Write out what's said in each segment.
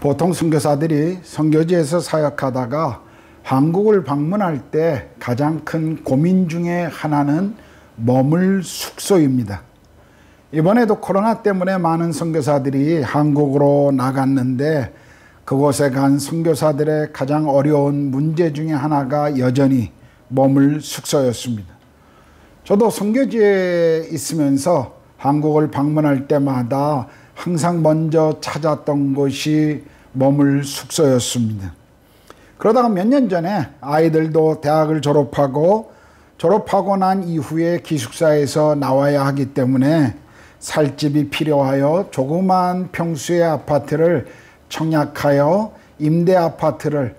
보통 선교사들이 선교지에서 사역하다가 한국을 방문할 때 가장 큰 고민 중에 하나는 머물 숙소입니다. 이번에도 코로나 때문에 많은 선교사들이 한국으로 나갔는데 그곳에 간 선교사들의 가장 어려운 문제 중에 하나가 여전히 머물 숙소였습니다. 저도 선교지에 있으면서 한국을 방문할 때마다 항상 먼저 찾았던 곳이 머물 숙소였습니다. 그러다가 몇 년 전에 아이들도 대학을 졸업하고 난 이후에 기숙사에서 나와야 하기 때문에 살 집이 필요하여 조그만 평수의 아파트를 청약하여 임대 아파트를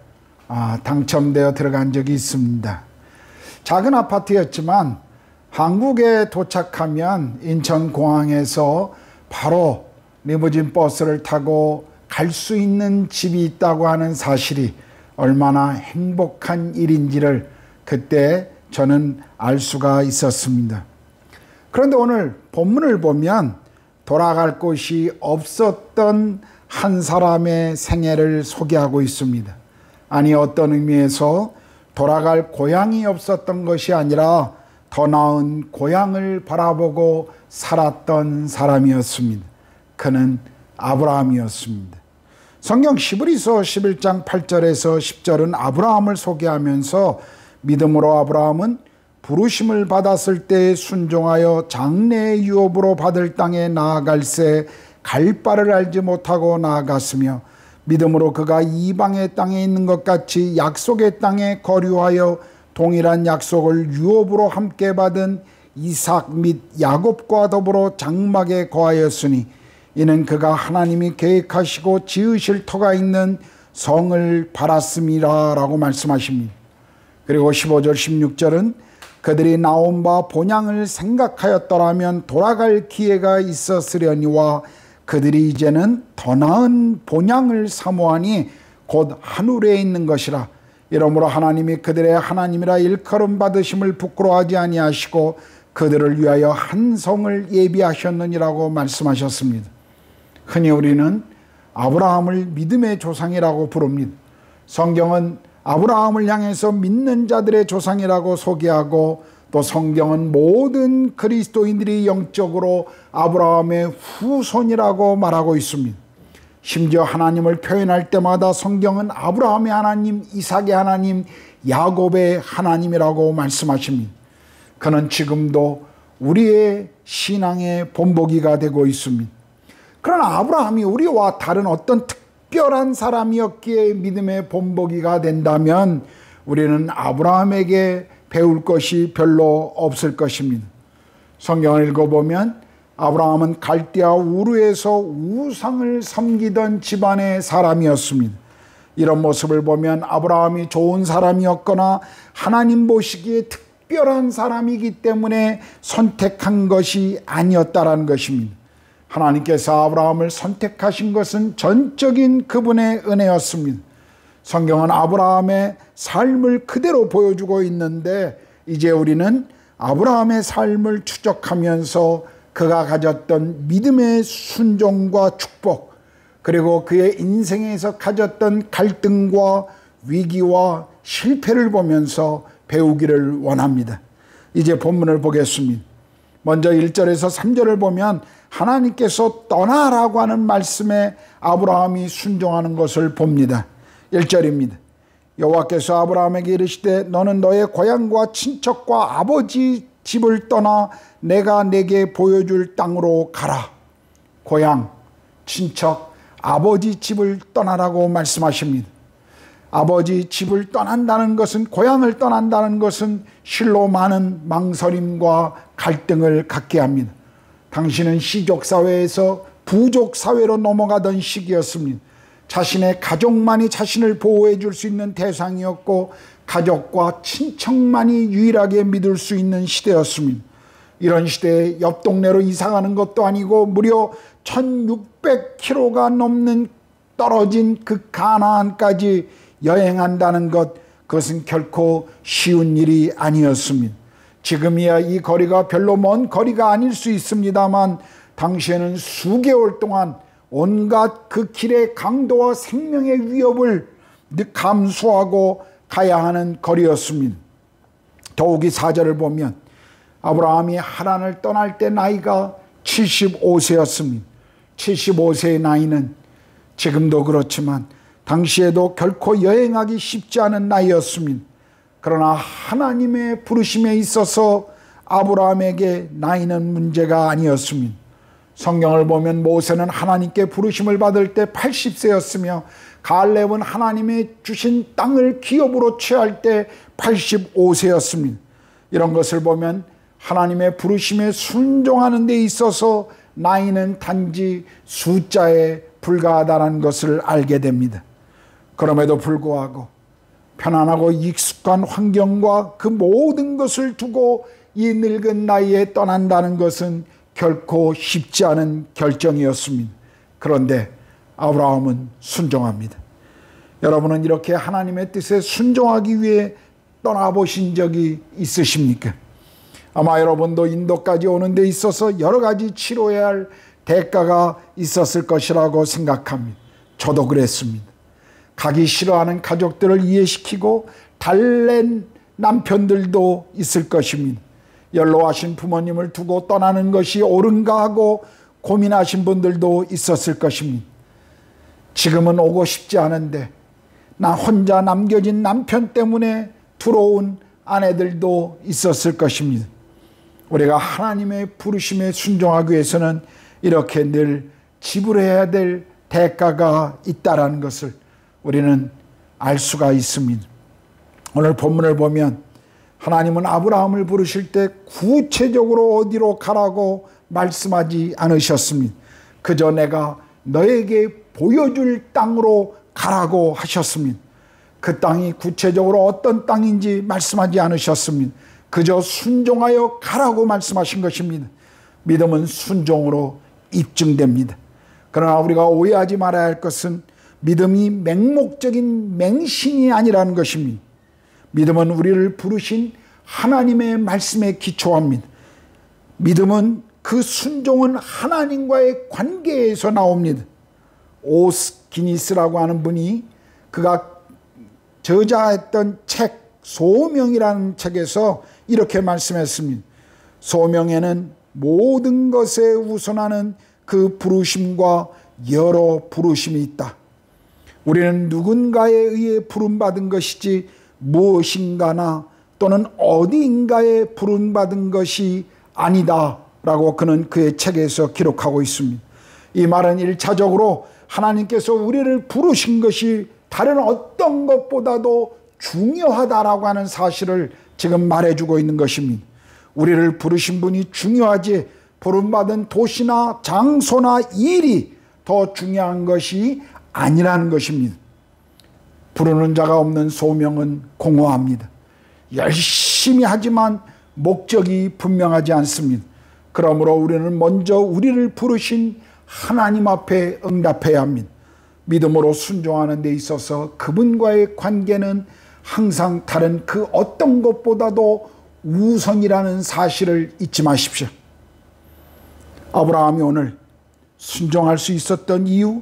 당첨되어 들어간 적이 있습니다. 작은 아파트였지만 한국에 도착하면 인천공항에서 바로 리무진 버스를 타고 갈 수 있는 집이 있다고 하는 사실이 얼마나 행복한 일인지를 그때 저는 알 수가 있었습니다. 그런데 오늘 본문을 보면 돌아갈 곳이 없었던 한 사람의 생애를 소개하고 있습니다. 아니, 어떤 의미에서 돌아갈 고향이 없었던 것이 아니라 더 나은 고향을 바라보고 살았던 사람이었습니다. 그는 아브라함이었습니다. 성경 히브리서 11장 8절에서 10절은 아브라함을 소개하면서 믿음으로 아브라함은 부르심을 받았을 때 순종하여 장래의 유업으로 받을 땅에 나아갈새 갈 바를 알지 못하고 나아갔으며 믿음으로 그가 이방의 땅에 있는 것 같이 약속의 땅에 거류하여 동일한 약속을 유업으로 함께 받은 이삭 및 야곱과 더불어 장막에 거하였으니 이는 그가 하나님이 계획하시고 지으실 터가 있는 성을 바랐음이라 라고 말씀하십니다. 그리고 15절 16절은 그들이 나온 바 본향을 생각하였더라면 돌아갈 기회가 있었으려니와 그들이 이제는 더 나은 본향을 사모하니 곧 하늘에 있는 것이라. 이러므로 하나님이 그들의 하나님이라 일컬음 받으심을 부끄러워하지 아니하시고 그들을 위하여 한 성을 예비하셨느니라고 말씀하셨습니다. 흔히 우리는 아브라함을 믿음의 조상이라고 부릅니다. 성경은 아브라함을 향해서 믿는 자들의 조상이라고 소개하고 또 성경은 모든 그리스도인들이 영적으로 아브라함의 후손이라고 말하고 있습니다. 심지어 하나님을 표현할 때마다 성경은 아브라함의 하나님, 이삭의 하나님, 야곱의 하나님이라고 말씀하십니다. 그는 지금도 우리의 신앙의 본보기가 되고 있습니다. 그러나 아브라함이 우리와 다른 어떤 특별한 사람이었기에 믿음의 본보기가 된다면 우리는 아브라함에게 배울 것이 별로 없을 것입니다. 성경을 읽어보면 아브라함은 갈대아 우르에서 우상을 섬기던 집안의 사람이었습니다. 이런 모습을 보면 아브라함이 좋은 사람이었거나 하나님 보시기에 특별한 사람이기 때문에 선택한 것이 아니었다라는 것입니다. 하나님께서 아브라함을 선택하신 것은 전적인 그분의 은혜였습니다. 성경은 아브라함의 삶을 그대로 보여주고 있는데 이제 우리는 아브라함의 삶을 추적하면서 그가 가졌던 믿음의 순종과 축복, 그리고 그의 인생에서 가졌던 갈등과 위기와 실패를 보면서 배우기를 원합니다. 이제 본문을 보겠습니다. 먼저 1절에서 3절을 보면 하나님께서 떠나라고 하는 말씀에 아브라함이 순종하는 것을 봅니다. 1절입니다. 여호와께서 아브라함에게 이르시되 너는 너의 고향과 친척과 아버지 집을 떠나 내가 내게 보여줄 땅으로 가라. 고향, 친척, 아버지 집을 떠나라고 말씀하십니다. 아버지 집을 떠난다는 것은, 고향을 떠난다는 것은 실로 많은 망설임과 갈등을 갖게 합니다. 당신은 시족사회에서 부족사회로 넘어가던 시기였습니다. 자신의 가족만이 자신을 보호해 줄 수 있는 대상이었고 가족과 친척만이 유일하게 믿을 수 있는 시대였습니다. 이런 시대에 옆 동네로 이사가는 것도 아니고 무려 1600km가 넘는 떨어진 그 가나안까지 여행한다는 것, 그것은 결코 쉬운 일이 아니었습니다. 지금이야 이 거리가 별로 먼 거리가 아닐 수 있습니다만 당시에는 수개월 동안 온갖 그 길의 강도와 생명의 위협을 감수하고 가야 하는 거리였습니다. 더욱이 4절을 보면 아브라함이 하란을 떠날 때 나이가 75세였습니다. 75세의 나이는 지금도 그렇지만 당시에도 결코 여행하기 쉽지 않은 나이였습니다. 그러나 하나님의 부르심에 있어서 아브라함에게 나이는 문제가 아니었습니다. 성경을 보면 모세는 하나님께 부르심을 받을 때 80세였으며 갈렙은 하나님의 주신 땅을 기업으로 취할 때 85세였습니다. 이런 것을 보면 하나님의 부르심에 순종하는 데 있어서 나이는 단지 숫자에 불과하다는 것을 알게 됩니다. 그럼에도 불구하고 편안하고 익숙한 환경과 그 모든 것을 두고 이 늙은 나이에 떠난다는 것은 결코 쉽지 않은 결정이었습니다. 그런데 아브라함은 순종합니다. 여러분은 이렇게 하나님의 뜻에 순종하기 위해 떠나보신 적이 있으십니까? 아마 여러분도 인도까지 오는 데 있어서 여러 가지 치러야 할 대가가 있었을 것이라고 생각합니다. 저도 그랬습니다. 가기 싫어하는 가족들을 이해시키고 달랜 남편들도 있을 것입니다. 연로하신 부모님을 두고 떠나는 것이 옳은가 하고 고민하신 분들도 있었을 것입니다. 지금은 오고 싶지 않은데 나 혼자 남겨진 남편 때문에 들어온 아내들도 있었을 것입니다. 우리가 하나님의 부르심에 순종하기 위해서는 이렇게 늘 지불해야 될 대가가 있다는 것을 우리는 알 수가 있습니다. 오늘 본문을 보면 하나님은 아브라함을 부르실 때 구체적으로 어디로 가라고 말씀하지 않으셨습니다. 그저 내가 너에게 보여줄 땅으로 가라고 하셨습니다. 그 땅이 구체적으로 어떤 땅인지 말씀하지 않으셨습니다. 그저 순종하여 가라고 말씀하신 것입니다. 믿음은 순종으로 입증됩니다. 그러나 우리가 오해하지 말아야 할 것은 믿음이 맹목적인 맹신이 아니라는 것입니다. 믿음은 우리를 부르신 하나님의 말씀에 기초합니다. 믿음은 그 순종은 하나님과의 관계에서 나옵니다. 오스기니스라고 하는 분이 그가 저자했던 책 소명이라는 책에서 이렇게 말씀했습니다. 소명에는 모든 것에 우선하는 그 부르심과 여러 부르심이 있다. 우리는 누군가에 의해 부름받은 것이지 무엇인가나 또는 어디인가에 부름받은 것이 아니다 라고 그는 그의 책에서 기록하고 있습니다. 이 말은 1차적으로 하나님께서 우리를 부르신 것이 다른 어떤 것보다도 중요하다라고 하는 사실을 지금 말해주고 있는 것입니다. 우리를 부르신 분이 중요하지 부름받은 도시나 장소나 일이 더 중요한 것이 아니라는 것입니다. 부르는 자가 없는 소명은 공허합니다. 열심히 하지만 목적이 분명하지 않습니다. 그러므로 우리는 먼저 우리를 부르신 하나님 앞에 응답해야 합니다. 믿음으로 순종하는 데 있어서 그분과의 관계는 항상 다른 그 어떤 것보다도 우선이라는 사실을 잊지 마십시오. 아브라함이 오늘 순종할 수 있었던 이유,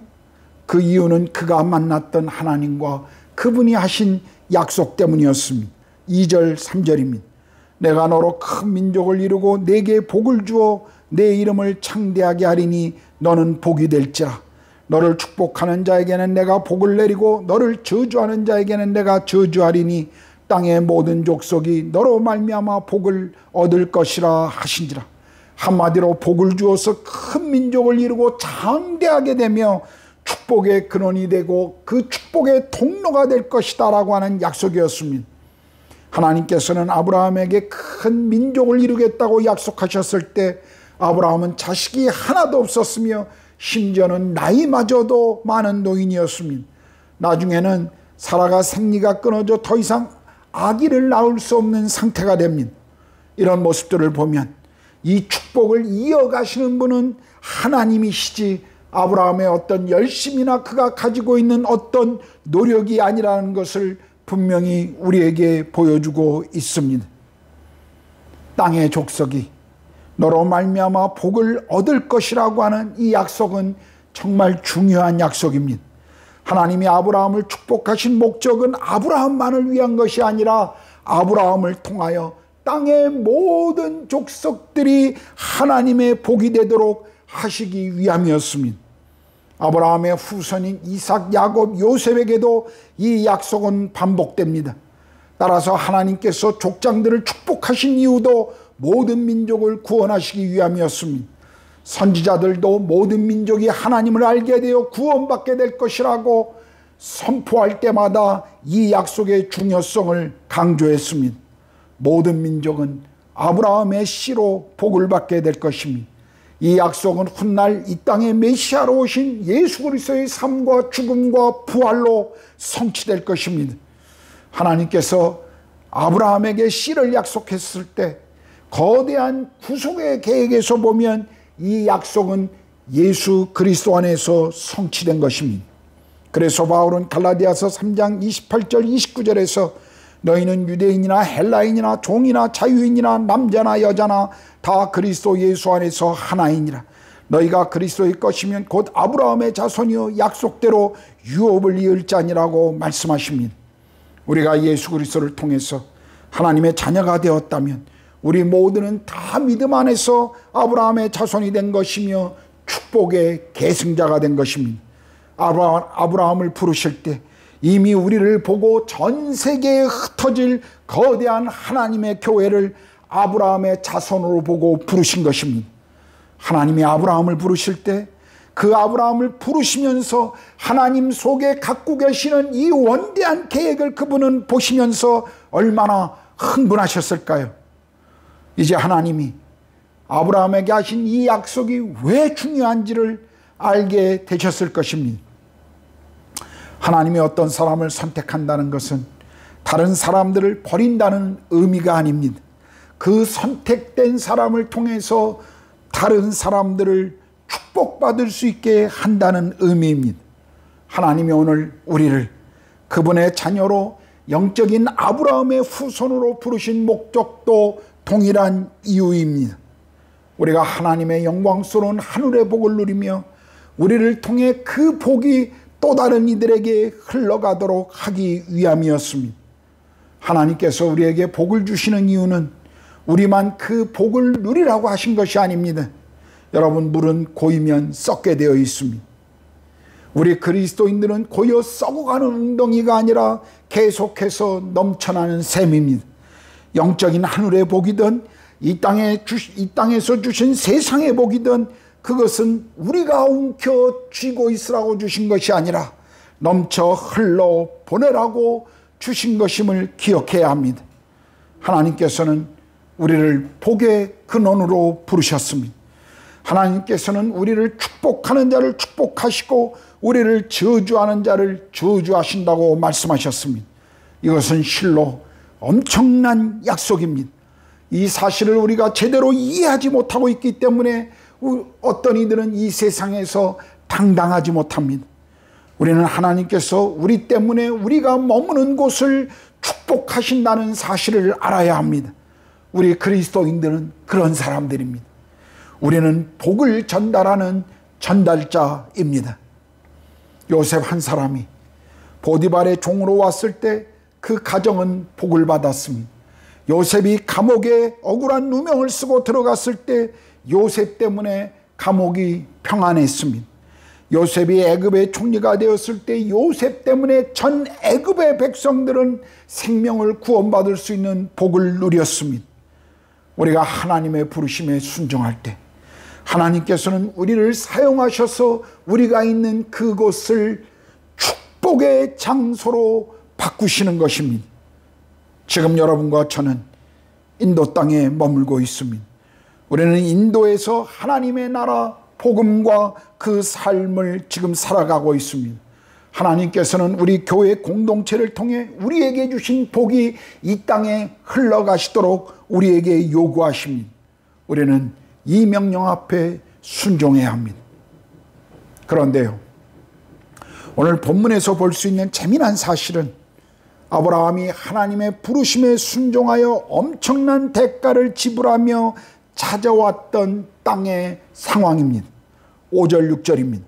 그 이유는 그가 만났던 하나님과 그분이 하신 약속 때문이었습니다. 2절 3절입니다. 내가 너로 큰 민족을 이루고 내게 복을 주어 내 이름을 창대하게 하리니 너는 복이 될지라. 너를 축복하는 자에게는 내가 복을 내리고 너를 저주하는 자에게는 내가 저주하리니 땅의 모든 족속이 너로 말미암아 복을 얻을 것이라 하신지라. 한마디로 복을 주어서 큰 민족을 이루고 장대하게 되며 축복의 근원이 되고 그 축복의 통로가 될 것이다 라고 하는 약속이었습니다. 하나님께서는 아브라함에게 큰 민족을 이루겠다고 약속하셨을 때 아브라함은 자식이 하나도 없었으며 심지어는 나이마저도 많은 노인이었습니다. 나중에는 사라가 생리가 끊어져 더 이상 아기를 낳을 수 없는 상태가 됩니다. 이런 모습들을 보면 이 축복을 이어가시는 분은 하나님이시지 아브라함의 어떤 열심이나 그가 가지고 있는 어떤 노력이 아니라는 것을 분명히 우리에게 보여주고 있습니다. 땅의 족속이 너로 말미암아 복을 얻을 것이라고 하는 이 약속은 정말 중요한 약속입니다. 하나님이 아브라함을 축복하신 목적은 아브라함만을 위한 것이 아니라 아브라함을 통하여 땅의 모든 족속들이 하나님의 복이 되도록 하시기 위함이었습니다. 아브라함의 후손인 이삭, 야곱, 요셉에게도 이 약속은 반복됩니다. 따라서 하나님께서 족장들을 축복하신 이유도 모든 민족을 구원하시기 위함이었습니다. 선지자들도 모든 민족이 하나님을 알게 되어 구원받게 될 것이라고 선포할 때마다 이 약속의 중요성을 강조했습니다. 모든 민족은 아브라함의 씨로 복을 받게 될 것입니다. 이 약속은 훗날 이 땅에 메시아로 오신 예수 그리스도의 삶과 죽음과 부활로 성취될 것입니다. 하나님께서 아브라함에게 씨를 약속했을 때 거대한 구속의 계획에서 보면 이 약속은 예수 그리스도 안에서 성취된 것입니다. 그래서 바울은 갈라디아서 3장 28절 29절에서 너희는 유대인이나 헬라인이나 종이나 자유인이나 남자나 여자나 다 그리스도 예수 안에서 하나이니라. 너희가 그리스도의 것이면 곧 아브라함의 자손이요 약속대로 유업을 이을 자니라고 말씀하십니다. 우리가 예수 그리스도를 통해서 하나님의 자녀가 되었다면 우리 모두는 다 믿음 안에서 아브라함의 자손이 된 것이며 축복의 계승자가 된 것입니다. 아브라함을 부르실 때 이미 우리를 보고 전 세계에 흩어질 거대한 하나님의 교회를 아브라함의 자손으로 보고 부르신 것입니다. 하나님이 아브라함을 부르실 때 그 아브라함을 부르시면서 하나님 속에 갖고 계시는 이 원대한 계획을 그분은 보시면서 얼마나 흥분하셨을까요? 이제 하나님이 아브라함에게 하신 이 약속이 왜 중요한지를 알게 되셨을 것입니다. 하나님이 어떤 사람을 선택한다는 것은 다른 사람들을 버린다는 의미가 아닙니다. 그 선택된 사람을 통해서 다른 사람들을 축복받을 수 있게 한다는 의미입니다. 하나님이 오늘 우리를 그분의 자녀로 영적인 아브라함의 후손으로 부르신 목적도 동일한 이유입니다. 우리가 하나님의 영광스러운 하늘의 복을 누리며 우리를 통해 그 복이 또 다른 이들에게 흘러가도록 하기 위함이었습니다. 하나님께서 우리에게 복을 주시는 이유는 우리만 그 복을 누리라고 하신 것이 아닙니다. 여러분, 물은 고이면 썩게 되어 있습니다. 우리 그리스도인들은 고여 썩어가는 웅덩이가 아니라 계속해서 넘쳐나는 샘입니다. 영적인 하늘의 복이든 이 땅에서 주신 세상의 복이든 그것은 우리가 움켜 쥐고 있으라고 주신 것이 아니라 넘쳐 흘러 보내라고 주신 것임을 기억해야 합니다. 하나님께서는 우리를 복의 근원으로 부르셨습니다. 하나님께서는 우리를 축복하는 자를 축복하시고 우리를 저주하는 자를 저주하신다고 말씀하셨습니다. 이것은 실로 엄청난 약속입니다. 이 사실을 우리가 제대로 이해하지 못하고 있기 때문에 어떤 이들은 이 세상에서 당당하지 못합니다. 우리는 하나님께서 우리 때문에 우리가 머무는 곳을 축복하신다는 사실을 알아야 합니다. 우리 그리스도인들은 그런 사람들입니다. 우리는 복을 전달하는 전달자입니다. 요셉 한 사람이 보디발의 종으로 왔을 때 그 가정은 복을 받았습니다. 요셉이 감옥에 억울한 누명을 쓰고 들어갔을 때 요셉 때문에 감옥이 평안했습니다. 요셉이 애굽의 총리가 되었을 때 요셉 때문에 전 애굽의 백성들은 생명을 구원받을 수 있는 복을 누렸습니다. 우리가 하나님의 부르심에 순종할 때 하나님께서는 우리를 사용하셔서 우리가 있는 그곳을 축복의 장소로 바꾸시는 것입니다. 지금 여러분과 저는 인도 땅에 머물고 있습니다. 우리는 인도에서 하나님의 나라 복음과 그 삶을 지금 살아가고 있습니다. 하나님께서는 우리 교회 공동체를 통해 우리에게 주신 복이 이 땅에 흘러가시도록 우리에게 요구하십니다. 우리는 이 명령 앞에 순종해야 합니다. 그런데요, 오늘 본문에서 볼 수 있는 재미난 사실은 아브라함이 하나님의 부르심에 순종하여 엄청난 대가를 지불하며 찾아왔던 땅의 상황입니다. 5절 6절입니다.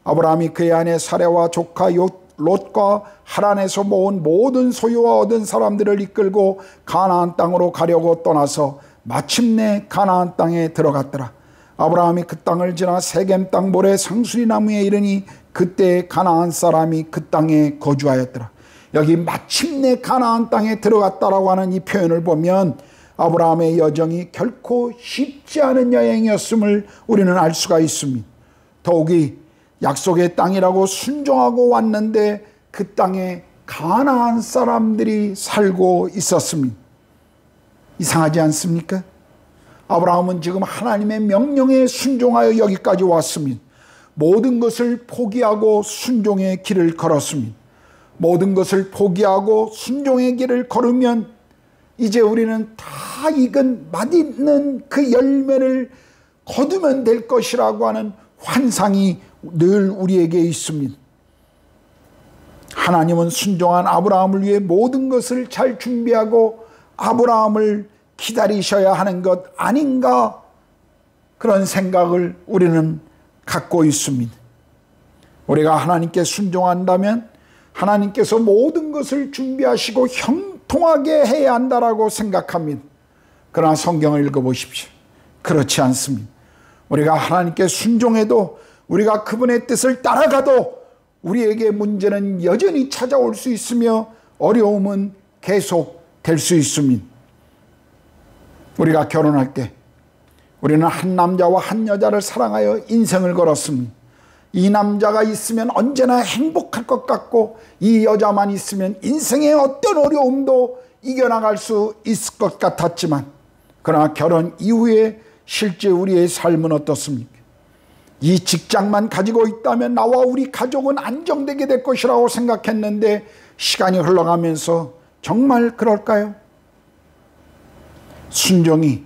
아브라함이 그의 아내 사레와 조카 롯과 하란에서 모은 모든 소유와 얻은 사람들을 이끌고 가나안 땅으로 가려고 떠나서 마침내 가나안 땅에 들어갔더라. 아브라함이 그 땅을 지나 세겜 땅 모래 상수리 나무에 이르니 그때 가나안 사람이 그 땅에 거주하였더라. 여기 마침내 가나안 땅에 들어갔다라고 하는 이 표현을 보면 아브라함의 여정이 결코 쉽지 않은 여행이었음을 우리는 알 수가 있습니다. 더욱이 약속의 땅이라고 순종하고 왔는데 그 땅에 가나안 사람들이 살고 있었습니다. 이상하지 않습니까? 아브라함은 지금 하나님의 명령에 순종하여 여기까지 왔습니다. 모든 것을 포기하고 순종의 길을 걸었습니다. 모든 것을 포기하고 순종의 길을 걸으면 이제 우리는 다 익은 맛있는 그 열매를 거두면 될 것이라고 하는 환상이 늘 우리에게 있습니다. 하나님은 순종한 아브라함을 위해 모든 것을 잘 준비하고 아브라함을 기다리셔야 하는 것 아닌가, 그런 생각을 우리는 갖고 있습니다. 우리가 하나님께 순종한다면 하나님께서 모든 것을 준비하시고 형통하게 해야 한다라고 생각합니다. 그러나 성경을 읽어보십시오. 그렇지 않습니다. 우리가 하나님께 순종해도, 우리가 그분의 뜻을 따라가도 우리에게 문제는 여전히 찾아올 수 있으며 어려움은 계속 될 수 있습니다. 우리가 결혼할 때 우리는 한 남자와 한 여자를 사랑하여 인생을 걸었습니다. 이 남자가 있으면 언제나 행복할 것 같고 이 여자만 있으면 인생의 어떤 어려움도 이겨나갈 수 있을 것 같았지만, 그러나 결혼 이후에 실제 우리의 삶은 어떻습니까? 이 직장만 가지고 있다면 나와 우리 가족은 안정되게 될 것이라고 생각했는데 시간이 흘러가면서 정말 그럴까요? 순종이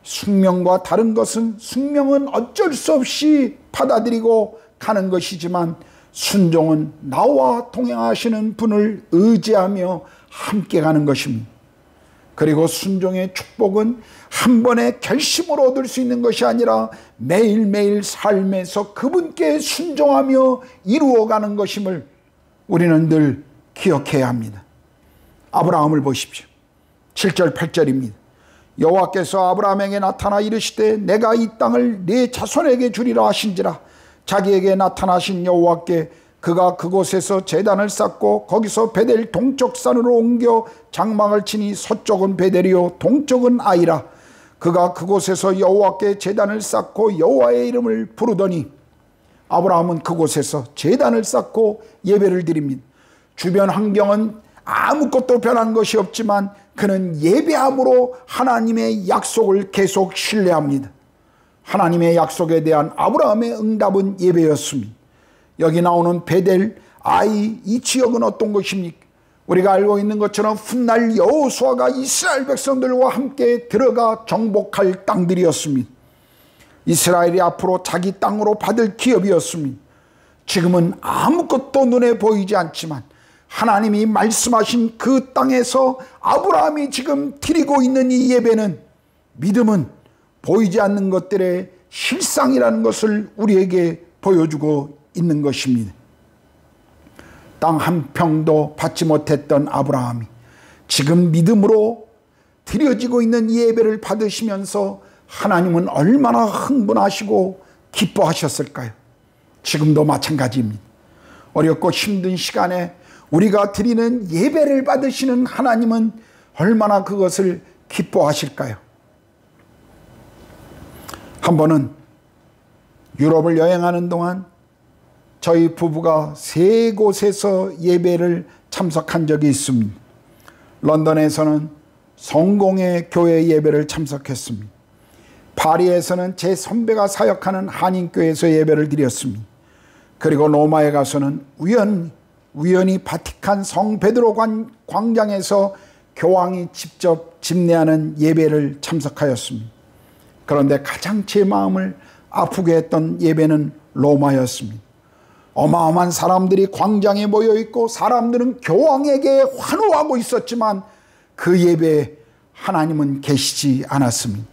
숙명과 다른 것은, 숙명은 어쩔 수 없이 받아들이고 가는 것이지만 순종은 나와 동행하시는 분을 의지하며 함께 가는 것입니다. 그리고 순종의 축복은 한 번의 결심으로 얻을 수 있는 것이 아니라 매일매일 삶에서 그분께 순종하며 이루어가는 것임을 우리는 늘 기억해야 합니다. 아브라함을 보십시오. 7절 8절입니다. 여호와께서 아브라함에게 나타나 이르시되 내가 이 땅을 네 자손에게 주리라 하신지라. 자기에게 나타나신 여호와께 그가 그곳에서 제단을 쌓고 거기서 베델 동쪽 산으로 옮겨 장막을 치니 서쪽은 베델이요 동쪽은 아이라. 그가 그곳에서 여호와께 제단을 쌓고 여호와의 이름을 부르더니, 아브라함은 그곳에서 제단을 쌓고 예배를 드립니다. 주변 환경은 아무것도 변한 것이 없지만 그는 예배함으로 하나님의 약속을 계속 신뢰합니다. 하나님의 약속에 대한 아브라함의 응답은 예배였습니다. 여기 나오는 베델, 아이, 이 지역은 어떤 것입니까? 우리가 알고 있는 것처럼 훗날 여호수아가 이스라엘 백성들과 함께 들어가 정복할 땅들이었습니다. 이스라엘이 앞으로 자기 땅으로 받을 기업이었습니다. 지금은 아무것도 눈에 보이지 않지만 하나님이 말씀하신 그 땅에서 아브라함이 지금 드리고 있는 이 예배는, 믿음은 보이지 않는 것들의 실상이라는 것을 우리에게 보여주고 있는 것입니다. 땅 한 평도 받지 못했던 아브라함이 지금 믿음으로 드려지고 있는 이 예배를 받으시면서 하나님은 얼마나 흥분하시고 기뻐하셨을까요? 지금도 마찬가지입니다. 어렵고 힘든 시간에 우리가 드리는 예배를 받으시는 하나님은 얼마나 그것을 기뻐하실까요? 한 번은 유럽을 여행하는 동안 저희 부부가 3곳에서 예배를 참석한 적이 있습니다. 런던에서는 성공의 교회 예배를 참석했습니다. 파리에서는 제 선배가 사역하는 한인교회에서 예배를 드렸습니다. 그리고 로마에 가서는 우연히 바티칸 성 베드로 광장에서 교황이 직접 집례하는 예배를 참석하였습니다. 그런데 가장 제 마음을 아프게 했던 예배는 로마였습니다. 어마어마한 사람들이 광장에 모여 있고 사람들은 교황에게 환호하고 있었지만 그 예배에 하나님은 계시지 않았습니다.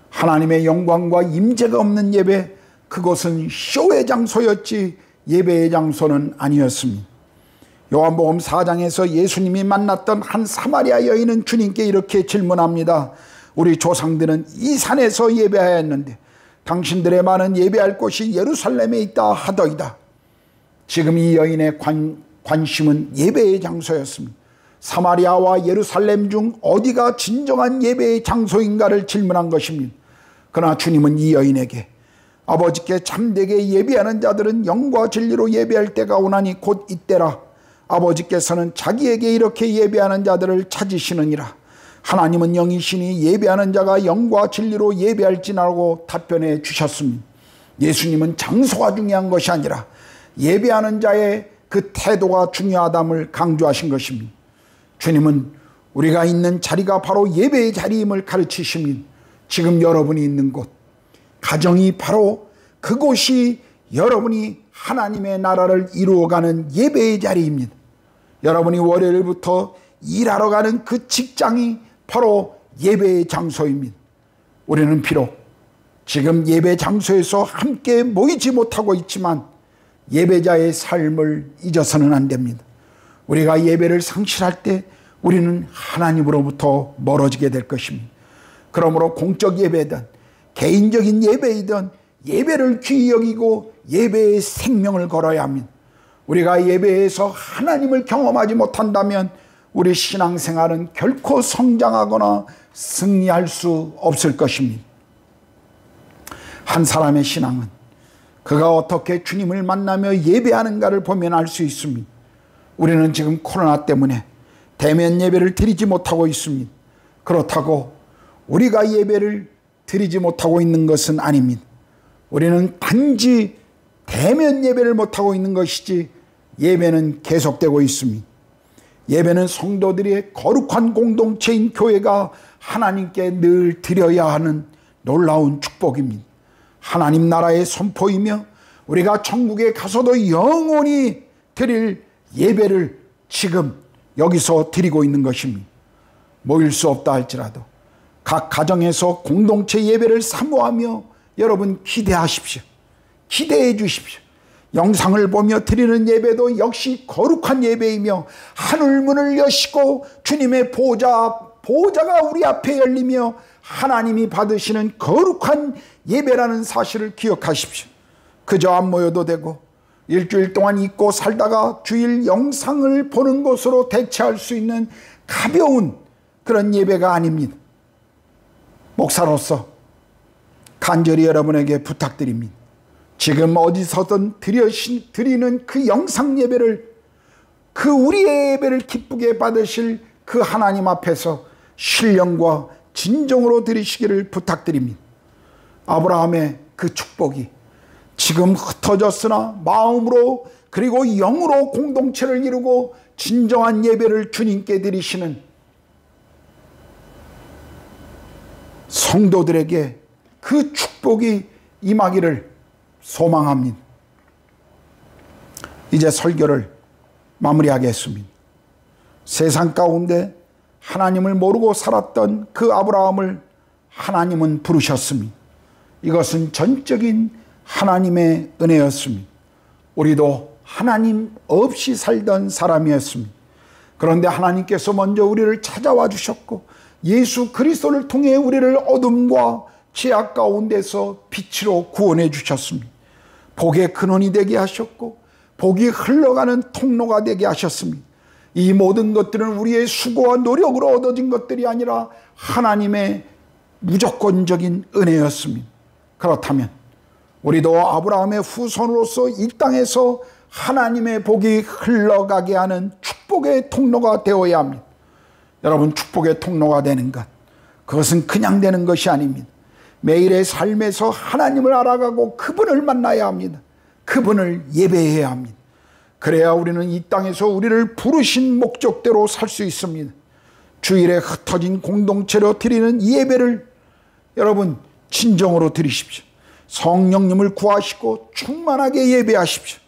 하나님의 영광과 임재가 없는 예배, 그것은 쇼의 장소였지 예배의 장소는 아니었습니다. 요한복음 4장에서 예수님이 만났던 한 사마리아 여인은 주님께 이렇게 질문합니다. 우리 조상들은 이 산에서 예배하였는데 당신들의 말은 예배할 곳이 예루살렘에 있다 하더이다. 지금 이 여인의 관심은 예배의 장소였습니다. 사마리아와 예루살렘 중 어디가 진정한 예배의 장소인가를 질문한 것입니다. 그러나 주님은 이 여인에게 아버지께 참되게 예배하는 자들은 영과 진리로 예배할 때가 오나니 곧 이때라. 아버지께서는 자기에게 이렇게 예배하는 자들을 찾으시느니라. 하나님은 영이시니 예배하는 자가 영과 진리로 예배할지라고 답변해 주셨습니다. 예수님은 장소가 중요한 것이 아니라 예배하는 자의 그 태도가 중요하다를 강조하신 것입니다. 주님은 우리가 있는 자리가 바로 예배의 자리임을 가르치십니다. 지금 여러분이 있는 곳, 가정이 바로 그곳이 여러분이 하나님의 나라를 이루어가는 예배의 자리입니다. 여러분이 월요일부터 일하러 가는 그 직장이 바로 예배의 장소입니다. 우리는 비록 지금 예배 장소에서 함께 모이지 못하고 있지만 예배자의 삶을 잊어서는 안 됩니다. 우리가 예배를 상실할 때 우리는 하나님으로부터 멀어지게 될 것입니다. 그러므로 공적 예배든 개인적인 예배이든 예배를 귀히 여기고 예배의 생명을 걸어야 합니다. 우리가 예배에서 하나님을 경험하지 못한다면 우리 신앙생활은 결코 성장하거나 승리할 수 없을 것입니다. 한 사람의 신앙은 그가 어떻게 주님을 만나며 예배하는가를 보면 알 수 있습니다. 우리는 지금 코로나 때문에 대면 예배를 드리지 못하고 있습니다. 그렇다고 우리가 예배를 드리지 못하고 있는 것은 아닙니다. 우리는 단지 대면 예배를 못하고 있는 것이지 예배는 계속되고 있습니다. 예배는 성도들의 거룩한 공동체인 교회가 하나님께 늘 드려야 하는 놀라운 축복입니다. 하나님 나라의 선포이며 우리가 천국에 가서도 영원히 드릴 예배를 지금 여기서 드리고 있는 것입니다. 모일 수 없다 할지라도 각 가정에서 공동체 예배를 사모하며 여러분 기대하십시오. 기대해 주십시오. 영상을 보며 드리는 예배도 역시 거룩한 예배이며 하늘문을 여시고 주님의 보좌가 우리 앞에 열리며 하나님이 받으시는 거룩한 예배라는 사실을 기억하십시오. 그저 안 모여도 되고 일주일 동안 잊고 살다가 주일 영상을 보는 것으로 대체할 수 있는 가벼운 그런 예배가 아닙니다. 목사로서 간절히 여러분에게 부탁드립니다. 지금 어디서든 드리는 그 영상 예배를, 그 우리의 예배를 기쁘게 받으실 그 하나님 앞에서 신령과 진정으로 드리시기를 부탁드립니다. 아브라함의 그 축복이 지금 흩어졌으나 마음으로 그리고 영으로 공동체를 이루고 진정한 예배를 주님께 드리시는 성도들에게 그 축복이 임하기를 소망합니다. 이제 설교를 마무리하겠습니다. 세상 가운데 하나님을 모르고 살았던 그 아브라함을 하나님은 부르셨습니다. 이것은 전적인 하나님의 은혜였습니다. 우리도 하나님 없이 살던 사람이었습니다. 그런데 하나님께서 먼저 우리를 찾아와 주셨고 예수 그리스도를 통해 우리를 어둠과 죄악 가운데서 빛으로 구원해 주셨습니다. 복의 근원이 되게 하셨고 복이 흘러가는 통로가 되게 하셨습니다. 이 모든 것들은 우리의 수고와 노력으로 얻어진 것들이 아니라 하나님의 무조건적인 은혜였습니다. 그렇다면 우리도 아브라함의 후손으로서 이 땅에서 하나님의 복이 흘러가게 하는 축복의 통로가 되어야 합니다. 여러분, 축복의 통로가 되는 것, 그것은 그냥 되는 것이 아닙니다. 매일의 삶에서 하나님을 알아가고 그분을 만나야 합니다. 그분을 예배해야 합니다. 그래야 우리는 이 땅에서 우리를 부르신 목적대로 살 수 있습니다. 주일에 흩어진 공동체로 드리는 이 예배를 여러분 진정으로 드리십시오. 성령님을 구하시고 충만하게 예배하십시오.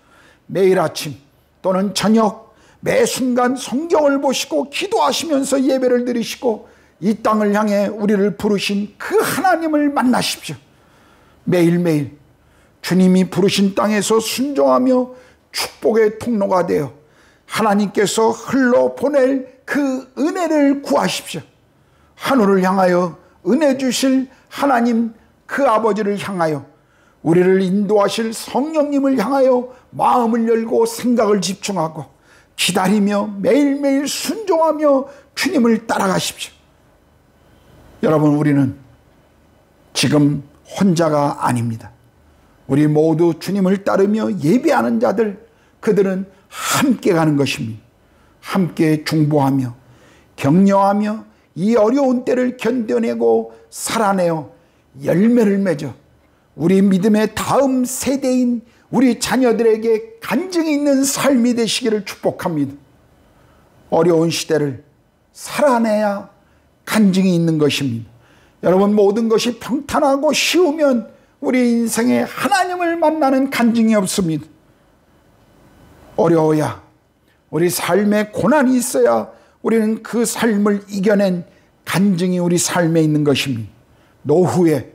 매일 아침 또는 저녁 매 순간 성경을 보시고 기도하시면서 예배를 드리시고 이 땅을 향해 우리를 부르신 그 하나님을 만나십시오. 매일매일 주님이 부르신 땅에서 순종하며 축복의 통로가 되어 하나님께서 흘러보낼 그 은혜를 구하십시오. 하늘을 향하여 은혜 주실 하나님 그 아버지를 향하여 우리를 인도하실 성령님을 향하여 마음을 열고 생각을 집중하고 기다리며 매일매일 순종하며 주님을 따라가십시오. 여러분, 우리는 지금 혼자가 아닙니다. 우리 모두 주님을 따르며 예배하는 자들, 그들은 함께 가는 것입니다. 함께 중보하며 격려하며 이 어려운 때를 견뎌내고 살아내어 열매를 맺어 우리 믿음의 다음 세대인 우리 자녀들에게 간증이 있는 삶이 되시기를 축복합니다. 어려운 시대를 살아내야 간증이 있는 것입니다. 여러분, 모든 것이 평탄하고 쉬우면 우리 인생에 하나님을 만나는 간증이 없습니다. 어려워야, 우리 삶에 고난이 있어야 우리는 그 삶을 이겨낸 간증이 우리 삶에 있는 것입니다. 노후에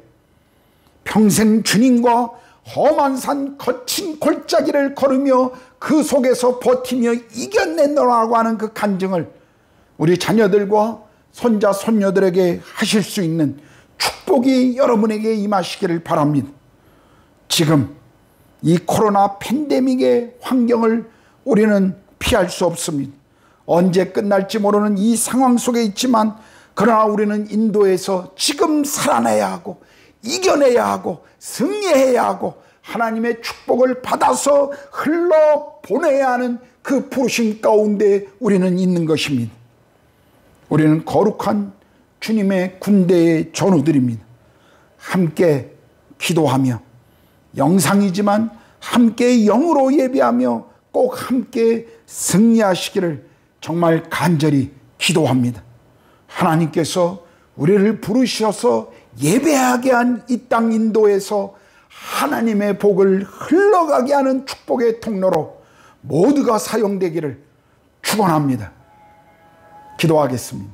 평생 주님과 험한 산 거친 골짜기를 걸으며 그 속에서 버티며 이겨낸다라고 하는 그 간증을 우리 자녀들과 손자 손녀들에게 하실 수 있는 축복이 여러분에게 임하시기를 바랍니다. 지금 이 코로나 팬데믹의 환경을 우리는 피할 수 없습니다. 언제 끝날지 모르는 이 상황 속에 있지만, 그러나 우리는 인도에서 지금 살아내야 하고 이겨내야 하고 승리해야 하고 하나님의 축복을 받아서 흘러보내야 하는 그 부르심 가운데 우리는 있는 것입니다. 우리는 거룩한 주님의 군대의 전우들입니다. 함께 기도하며, 영상이지만 함께 영으로 예배하며 꼭 함께 승리하시기를 정말 간절히 기도합니다. 하나님께서 우리를 부르셔서 예배하게 한 이 땅 인도에서 하나님의 복을 흘러가게 하는 축복의 통로로 모두가 사용되기를 축원합니다. 기도하겠습니다.